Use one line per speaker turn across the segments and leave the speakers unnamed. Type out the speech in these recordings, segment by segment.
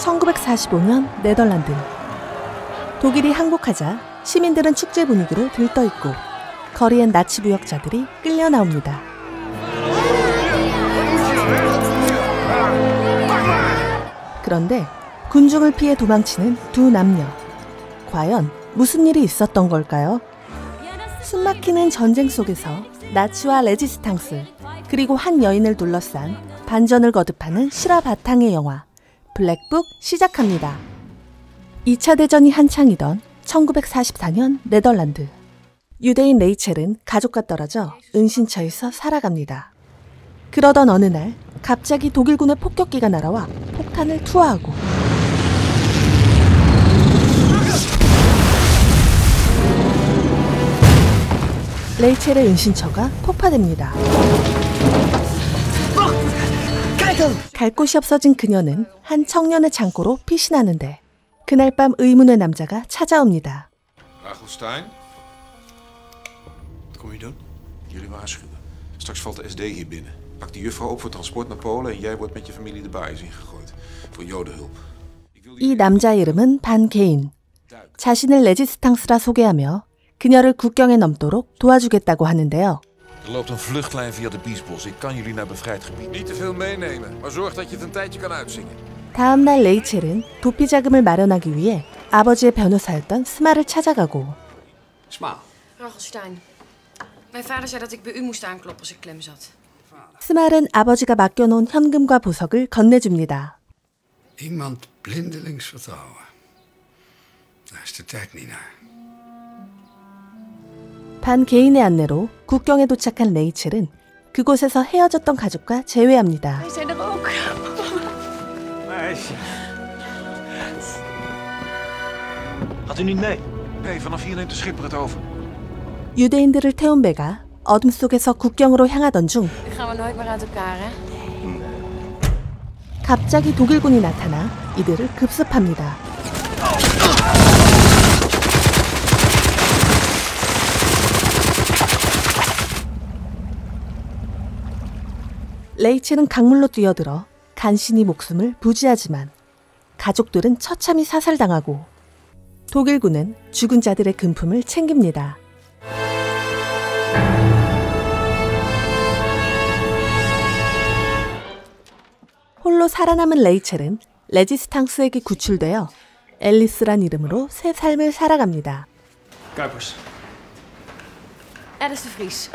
1945년 네덜란드. 독일이 항복하자 시민들은 축제 분위기로 들떠있고 거리엔 나치 부역자들이 끌려 나옵니다. 그런데 군중을 피해 도망치는 두 남녀. 과연 무슨 일이 있었던 걸까요? 숨막히는 전쟁 속에서 나치와 레지스탕스, 그리고 한 여인을 둘러싼 반전을 거듭하는 실화 바탕의 영화 블랙북 시작합니다. 2차 대전이 한창이던 1944년 네덜란드. 유대인 레이첼은 가족과 떨어져 은신처에서 살아갑니다. 그러던 어느 날 갑자기 독일군의 폭격기가 날아와 폭탄을 투하하고 레이첼의 은신처가 폭파됩니다. 갈 곳이 없어진 그녀는 한 청년의 창고로 피신하는데 그날 밤 의문의 남자가 찾아옵니다.
Rachelstein? Wat kom je doen? Jullie waarschuwen. Straks valt de SD hier binnen. Pak die juffrouw op voor transport naar Polen en jij wordt met je familie de baaiers ingegooid. Voor jodenhulp.
이 남자의 이름은 반 게인. 자신을 레지스탕스라 소개하며 그녀를 국경에 넘도록 도와주겠다고 하는데요.
Er loopt een vluchtlijn via de Biesbos. Ik kan jullie naar bevrijd gebied. Niet te veel meenemen, maar zorg dat je het een tijdje kan uitzingen.
다음 날 레이첼은 도피 자금을 마련하기 위해 아버지의 변호사였던 스마를 찾아가고
Sma. Rachelstein. Mijn vader zei dat ik bij u moest aankloppen als ik klem zat.
스말은 아버지가 맡겨놓은 현금과 보석을 건네줍니다.
Iemand blindelings vertrouwen. Daar is de tijd niet naar.
반 개인의 안내로 국경에 도착한 레이첼은 그곳에서 헤어졌던 가족과 재회합니다.
Wij zijn er ook.
Meisje. Gaat u niet mee?
Nee, vanaf hier neemt de schipper het over.
유대인들을 태운 배가 어둠 속에서 국경으로 향하던 중
Dan gaan we nooit meer uit elkaar, hè?
갑자기 독일군이 나타나 이들을 급습합니다. 레이첼은 강물로 뛰어들어 간신히 목숨을 부지하지만 가족들은 처참히 사살당하고 독일군은 죽은 자들의 금품을 챙깁니다. 홀로 살아남은 레이첼은 레지스탕스에게 구출되어 앨리스란 이름으로 새 삶을 살아갑니다.
Kuipers,
Alice de Vries.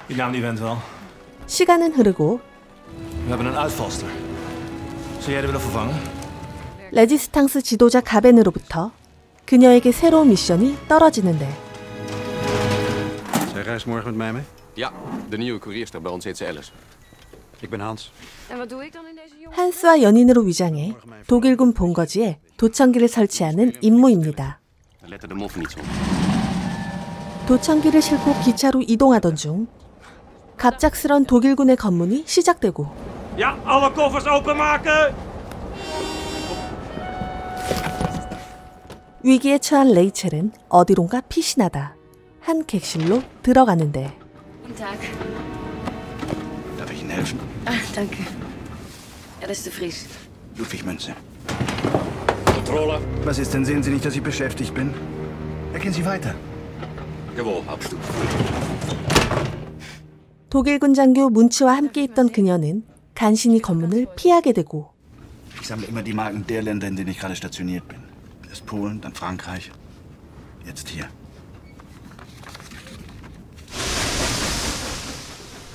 die naam die went wel.
시간은 흐르고
We hebben een uitvalster. Zou jij er willen vervangen?
레지스탕스 지도자 가벤으로부터 그녀에게 새로운 미션이 떨어지는데
Zij reist morgen met mij mee?
Ja, de nieuwe koerierster bij ons heet ze Alice.
Ik ben Hans.
En wat doe ik dan in deze jongen?
한스와 연인으로 위장해 독일군 본거지에 도청기를 설치하는 임무입니다.
Daar letten de moffen niet zo op.
도청기를 싣고 기차로 이동하던 중 갑작스런 독일군의 검문이 시작되고
Ja, alle koffers openmaken!
위기에 처한 레이첼은 어디론가 피신하다 한 객실로 들어가는데
Guten Tag.
Darf ich Ihnen helfen?
Ah, dank u. Alice de Vries.
Ludwig Münze.
Controle.
Was ist denn? Sehen Sie nicht, dass ich beschäftigt bin? Erkennen Sie weiter.
Jawohl, Abstoep.
독일군 장교 문츠와 함께 있던 그녀는 간신히 검문을 피하게 되고
Ich sammle immer die Marken der Länder, in denen ich gerade stationiert bin. Erst Polen, dann Frankreich. Jetzt hier.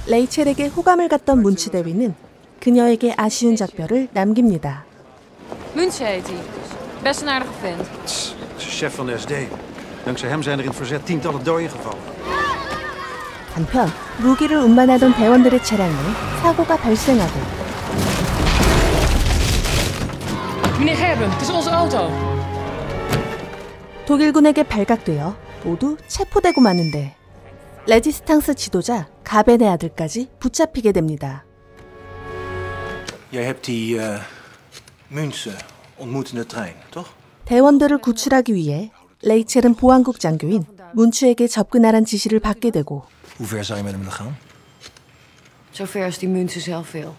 레이첼에게 호감을 갖던 문츠 대위는 그녀에게 아쉬운 작별을 남깁니다.
Münze heet hij. Best een aardige vent.
Ze is chef van de SD. Dankzij hem zijn er in het verzet tientallen doden gevallen.
한편 무기를 운반하던 대원들의 차량에 사고가 발생하고
Meneer Gerben, het is onze auto.
독일군에게 발각되어 모두 체포되고 마는데 레지스탕스 지도자 가벤의 아들까지 붙잡히게 됩니다.
Jij hebt die Münze ontmoet in de trein, toch?
대원들을 구출하기 위해 레이첼은 보안국 장교인 문츠에게 접근하란 지시를 받게 되고
Hoe ver zou je met hem willen gaan?
Zover als die Münze zelf wil.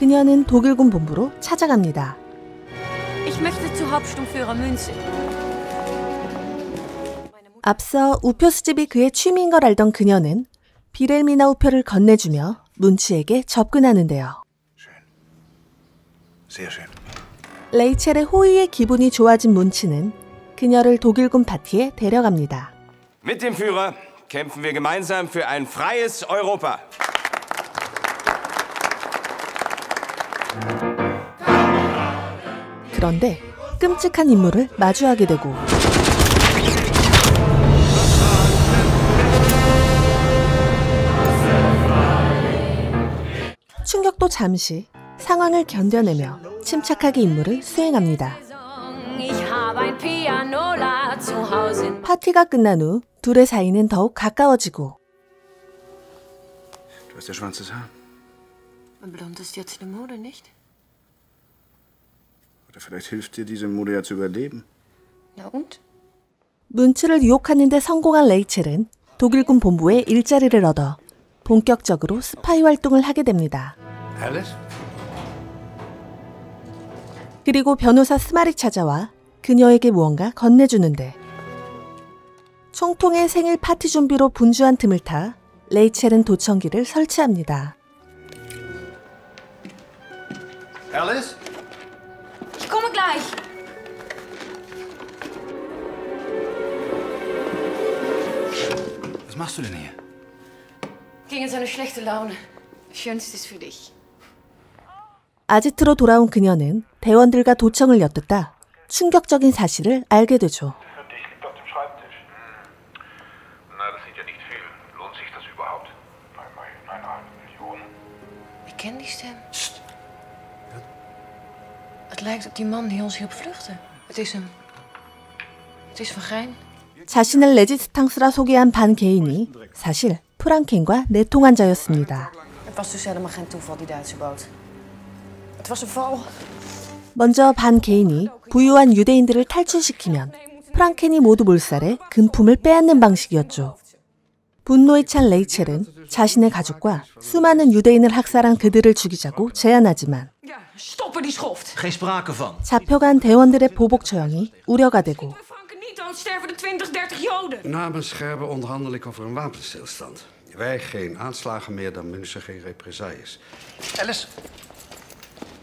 그녀는 독일군 본부로 찾아갑니다.
Ich möchte zu Hauptsturmführer Münze.
앞서 우표 수집이 그의 취미인 걸 알던 그녀는 비렐미나 우표를 건네주며 문치에게 접근하는데요.
Sehr schön.
레이첼의 호의에 기분이 좋아진 문치는 그녀를 독일군 파티에 데려갑니다.
Mit dem Führer kämpfen wir gemeinsam für ein freies Europa.
그런데 끔찍한 인물을 마주하게 되고 충격도 잠시 상황을 견뎌내며 침착하게 임무를 수행합니다.
Ich habe ein Pianola zu Hause.
파티가 끝난 후 둘의 사이는 더욱 가까워지고
Du hast ja schwarzes Haar.
Blond ist jetzt die Mode, nicht?
Oder vielleicht hilft dir diese Mode ja zu überleben.
Na und?
문츠를 유혹하는 데 성공한 레이첼은 독일군 본부에 일자리를 얻어 본격적으로 스파이 활동을 하게 됩니다.
Alice?
그리고 변호사 스마릭 찾아와 그녀에게 무언가 건네주는데 총통의 생일 파티 준비로 분주한 틈을 타 레이첼은 도청기를 설치합니다.
Alice?
Ich komme gleich.
Was machst du denn hier?
Ging in so eine schlechte Laune. Schönste ist für dich.
아지트로 돌아온 그녀는 대원들과 도청을 엿듣다 충격적인 사실을 알게 되죠.
Dich liegt auf dem Schreibtisch. Na, das sind ja nicht viel. Lohnt sich das überhaupt? Immerhin 1,5 Millionen.
Ik ken die stem. Het lijkt op die man die ons hielp vluchten. Het is hem. Het is Van Gijn.
자신을 레지스탕스라 소개한 반 개인이 사실 프랑켄과 내통한 자였습니다.
Het was dus helemaal geen toeval, die Duitse boot. Het was een val.
먼저 반 개인이 부유한 유대인들을 탈출시키면 프랑켄이 모두 몰살해 금품을 빼앗는 방식이었죠. 분노에 찬 레이첼은 자신의 가족과 수많은 유대인을 학살한 그들을 죽이자고 제안하지만
Ja, stoppen die schoft.
Geen sprake van.
잡혀간 대원들의 보복 처형이 우려가 되고
Franken niet dood, sterven er 20, 30 Joden.
Namens Scherben onderhandel ik over een wapenstilstand. Wij geen aanslagen meer, dan München geen represailles.
Alice?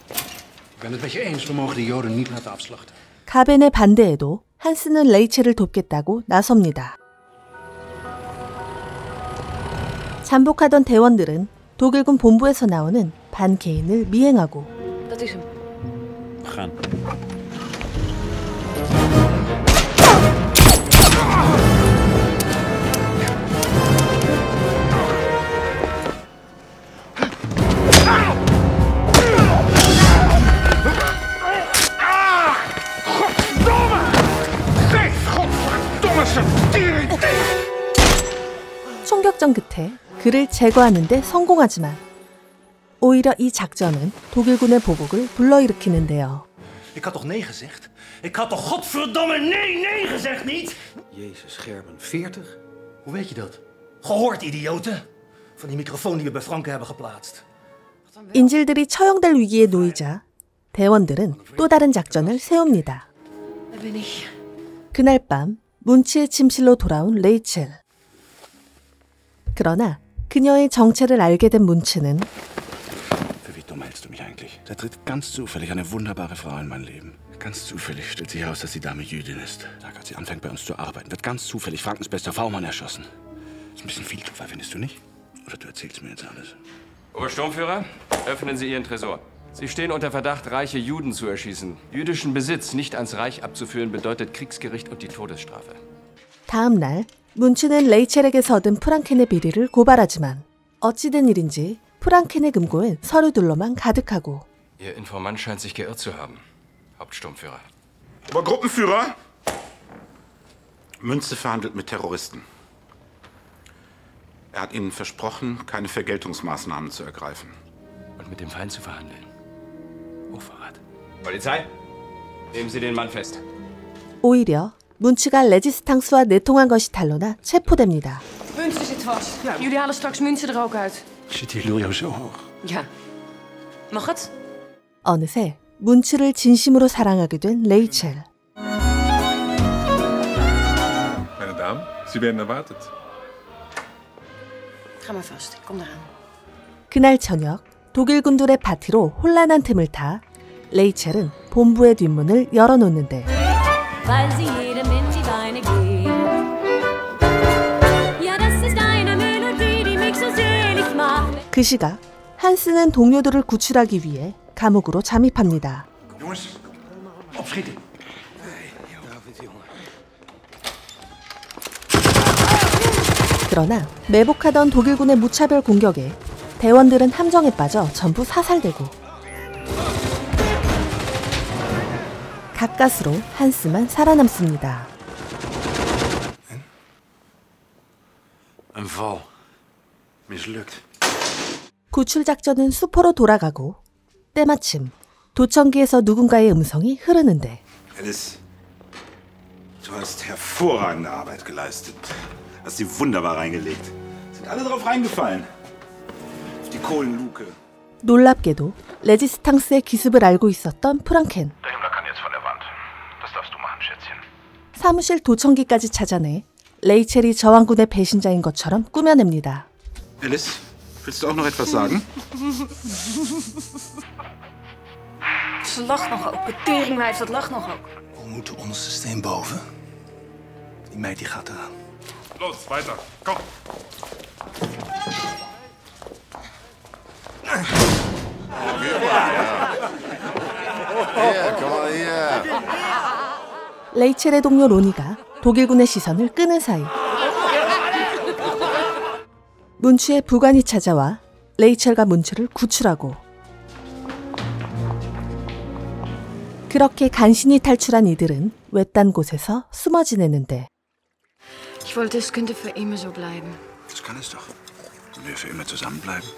Ik ben het met je eens. We mogen de Joden niet laten afslachten.
가벤의 반대에도 한스는 레이첼을 돕겠다고 나섭니다. 잠복하던 대원들은 독일군 본부에서 나오는 반 개인을 미행하고
Dat is hem.
Gaan.
총격전 끝에 그를 제거하는 데 성공하지만 오히려 이 작전은 독일군의 보복을 불러일으키는데요.
Ik had toch nee gezegd? Ik had toch godverdomme nee gezegd, niet?
Jezus, Scherben, 40?
Hoe weet je dat? Gehoord, idioten. Van die microfoon die we bij Franken hebben geplaatst.
인질들이 처형될 위기에 놓이자 대원들은 또 다른 작전을 세웁니다.
Daar ben ik.
그날 밤 문치의 침실로 돌아온 레이첼. 그러나 그녀의 정체를 알게 된 문치는
Für wie dumm hältst du mich eigentlich? Da tritt ganz zufällig eine wunderbare Frau in mein Leben. Ganz zufällig stellt sich heraus, dass die Dame Jüdin ist. Tag, als sie anfängt, bei uns zu arbeiten, wird ganz zufällig Frankens bester V-Mann erschossen. Ist ein bisschen viel Zufall, findest du nicht? Oder du erzählst mir jetzt alles?
Obersturmführer, öffnen Sie Ihren Tresor. Sie stehen unter Verdacht, reiche Juden zu erschießen. Jüdischen Besitz nicht ans Reich abzuführen, bedeutet Kriegsgericht und die Todesstrafe.
다음 날 문치는 레이첼에게서 얻은 프랑켄의 비리를 고발하지만 어찌된 일인지 프랑켄의 금고엔 서류들로만 가득하고
Ihr Informant scheint sich geirrt zu haben. Hauptsturmführer.
Obergruppenführer? Münze verhandelt mit Terroristen. Er hat ihnen versprochen, keine Vergeltungsmaßnahmen zu ergreifen.
Und mit dem Feind zu verhandeln. Hochverrat. Polizei, nehmen Sie den Mann fest.
오히려 문치가 레지스탕스와 내통한 것이 탄로나 체포됩니다.
Münster zit vast. Jullie halen straks Münster er ook uit.
Zit die lul jou zo hoog?
Ja. Mag het?
어느새 문츠를 진심으로 사랑하게 된 레이첼.
Meine Damen, Sie werden erwartet.
Ga maar vast, ik kom eraan.
그날 저녁 독일 군들의 파티로 혼란한 틈을 타 레이첼은 본부의 뒷문을 열어놓는데
weil sie jedem in die Beine geht. Ja, das ist eine Melodie, die mich so selig macht.
그 시각 한스는 동료들을 구출하기 위해 감옥으로 잠입합니다.
Jongens, opschieten.
그러나 매복하던 독일군의 무차별 공격에 대원들은 함정에 빠져 전부 사살되고 가까스로 한스만 살아남습니다.
Een val. Mislukt.
구출 작전은 수포로 돌아가고 때마침 도청기에서 누군가의 음성이 흐르는데
Alice, du hast hervorragende Arbeit geleistet. Hast sie wunderbar reingelegt. Sind alle drauf reingefallen. Auf die Kohlenluke.
놀랍게도 레지스탕스의 기습을 알고 있었던 프랑켄.
Der Himmler kann jetzt von der Wand. Das darfst du machen, Schätzchen.
사무실 도청기까지 찾아내 레이첼이 저항군의 배신자인 것처럼 꾸며냅니다.
Alice, willst du auch noch etwas sagen?
Ze lacht nog ook. De teringwijf, dat lacht nog ook.
We moeten onderste steen boven. Die meid die gaat eraan.
Los, weiter. Komm.
레이첼의 동료 로니가 독일군의 시선을 끄는 사이 문츠의 부관이 찾아와 레이첼과 문츠를 구출하고 그렇게 간신히 탈출한 이들은 외딴 곳에서 숨어 지내는데
Ich wollte, es könnte für immer so bleiben.
Das kann es doch. Wenn wir für immer zusammenbleiben.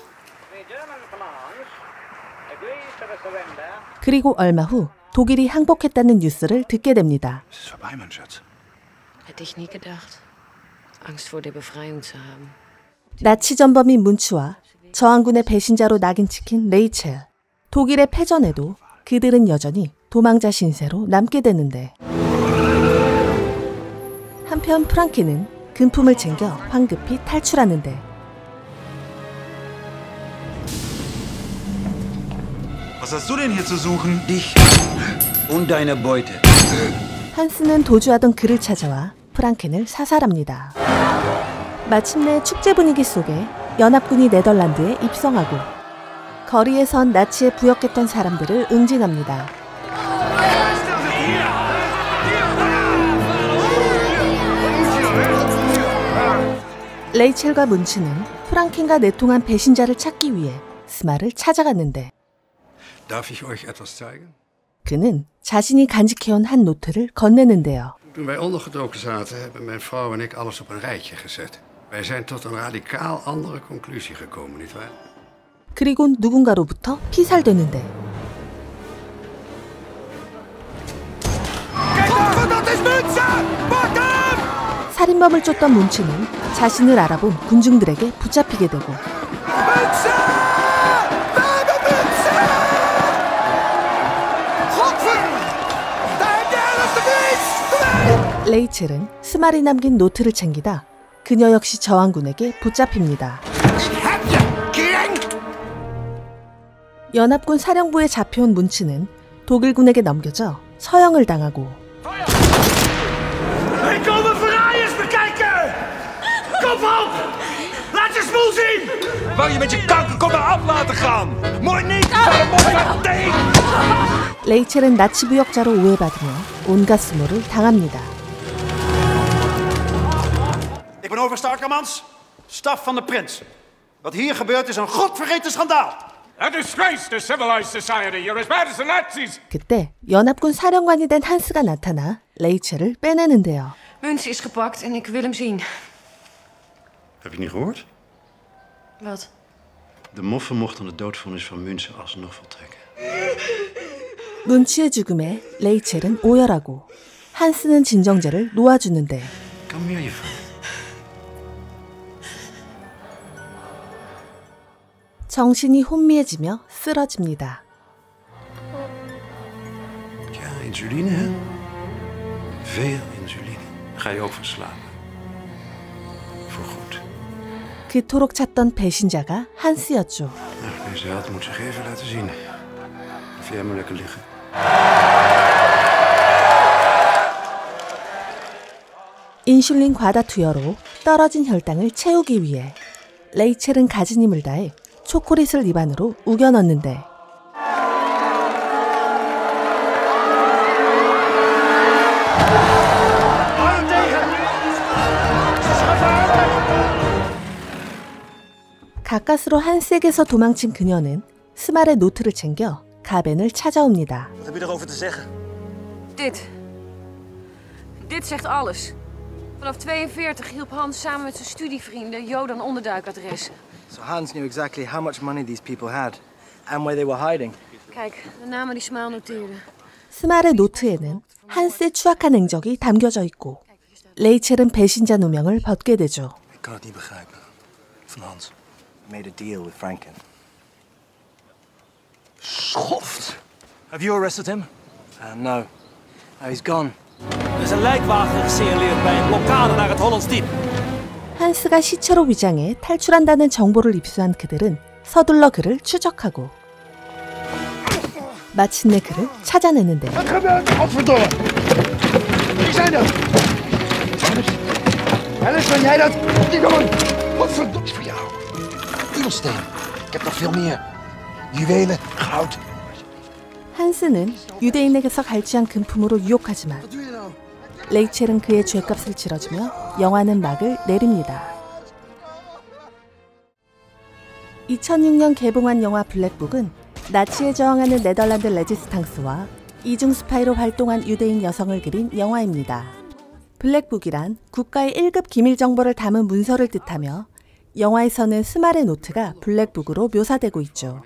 그리고 얼마 후 독일이 항복했다는 뉴스를 듣게 됩니다.
Es ist vorbei, mein Schatz.
Hätte ich nie gedacht. Angst vor der Befreiung zu haben.
나치 전범인 문츠와 저항군의 배신자로 낙인 찍힌 레이첼. 독일의 패전에도 그들은 여전히 도망자 신세로 남게 되는데 한편 프랑켄은 금품을 챙겨 황급히 탈출하는데
Was hast du denn hier zu suchen?
Dich und deine Beute.
한스는 도주하던 그를 찾아와 프랑켄을 사살합니다. 마침내 축제 분위기 속에 연합군이 네덜란드에 입성하고 거리에선 나치에 부역했던 사람들을 응징합니다. 레이첼과 문츠는 프랑켄과 내통한 배신자를 찾기 위해 스마를 찾아갔는데
Darf ich euch etwas zeigen?
그는 자신이 간직해온 한 노트를 건네는데요.
Toen wij ondergedoken zaten, hebben mijn vrouw en ik alles op een rijtje gezet. Wij zijn tot een radicaal andere conclusie gekomen, nietwaar?
그리고 누군가로부터 피살되는데 살인범을 쫓던 문츠는 자신을 알아본 군중들에게 붙잡히게 되고 레이첼은 스마리 남긴 노트를 챙기다 그녀 역시 저항군에게 붙잡힙니다. 연합군 사령부에 잡혀온 문츠는 독일군에게 넘겨져 처형을 당하고 레이첼은 나치 부역자로 오해받으며 온갖 수모를 당합니다.
Ik ben overste Akkermans, staf van de prins. Wat hier gebeurt is een godvergeten schandaal.
A disgrace to civilized society. You're as bad as the Nazis.
그때 연합군 사령관이 된 한스가 나타나 레이첼을 빼내는데요.
Muntz is gepakt en ik wil hem zien.
Heb je niet gehoord?
Wat?
De moffen mochten de doodvonnis van München alsnog voltrekken.
문츠의 죽음에 레이첼은 오열하고 한스는 진정제를 놓아주는데
Kalmeer je van.
정신이 혼미해지며 쓰러집니다.
Ja, insuline, hè? Veel insuline. Ga je ook van slapen. Voorgoed.
그토록 찾던 배신자가 한스였죠.
Deze held moet zich even laten zien. Of jij maar lekker liggen.
인슐린 과다 투여로 떨어진 혈당을 채우기 위해 레이첼은 가진 힘을 다해 초콜릿을 입안으로 우겨 넣는데 가까스로 한스에게서 도망친 그녀는 스말의 노트를 챙겨 가벤을 찾아옵니다.
Wat heb je erover te zeggen?
Dit zegt alles. Vanaf 42 hielp Hans samen met zijn studievrienden Jodan onderduikadressen.
So Hans knew exactly how much money these people had and where they were hiding.
Kijk, de namen die Smaal noteerde.
스말의 노트에는 한스의 추악한 행적이 담겨져 있고 레이첼은 배신자 누명을 벗게 되죠.
Ik kan het niet begrijpen. Van Hans.
Made a deal with Franken.
Schoft. Have you arrested him?
No. No, he's gone.
Er is een lijkwagen gesignaleerd bij een blokkade naar het Hollands Diep.
한스가 시체로 위장해 탈출한다는 정보를 입수한 그들은 서둘러 그를 추적하고 마침내 그를 찾아내는데
Wat gebeurt er? Godverdomme! Wie zijn dat? Alice, ben jij dat? Die jongen! Godverdomme! Is voor jou. Edelstenen. Ik heb nog veel meer. Juwelen, goud.
한스는 유대인에게서 갈취한 금품으로 유혹하지만 레이첼은 그의 죗값을 치러주며 영화는 막을 내립니다. 2006년 개봉한 영화 블랙북은 나치에 저항하는 네덜란드 레지스탕스와 이중 스파이로 활동한 유대인 여성을 그린 영화입니다. 블랙북이란 국가의 1급 기밀 정보를 담은 문서를 뜻하며 영화에서는 스말의 노트가 블랙북으로 묘사되고 있죠.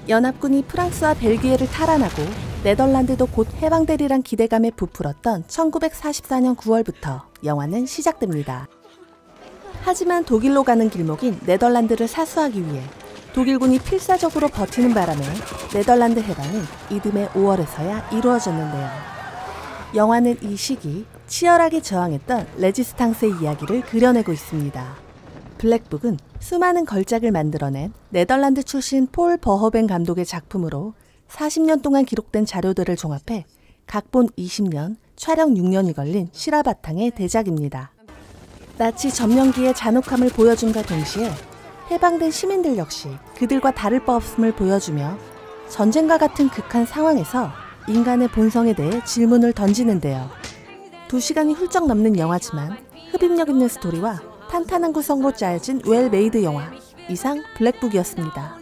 연합군이 프랑스와 벨기에를 탈환하고 네덜란드도 곧 해방되리란 기대감에 부풀었던 1944년 9월부터 영화는 시작됩니다. 하지만 독일로 가는 길목인 네덜란드를 사수하기 위해 독일군이 필사적으로 버티는 바람에 네덜란드 해방은 이듬해 5월에서야 이루어졌는데요. 영화는 이 시기 치열하게 저항했던 레지스탕스의 이야기를 그려내고 있습니다. 블랙북은 수많은 걸작을 만들어낸 네덜란드 출신 폴 버허벤 감독의 작품으로 40년 동안 기록된 자료들을 종합해 각본 20년, 촬영 6년이 걸린 실화 바탕의 대작입니다. 나치 점령기의 잔혹함을 보여줌과 동시에 해방된 시민들 역시 그들과 다를 바 없음을 보여주며 전쟁과 같은 극한 상황에서 인간의 본성에 대해 질문을 던지는데요. 2시간이 훌쩍 넘는 영화지만 흡입력 있는 스토리와 탄탄한 구성으로 짜여진 웰메이드 영화. 이상 블랙북이었습니다.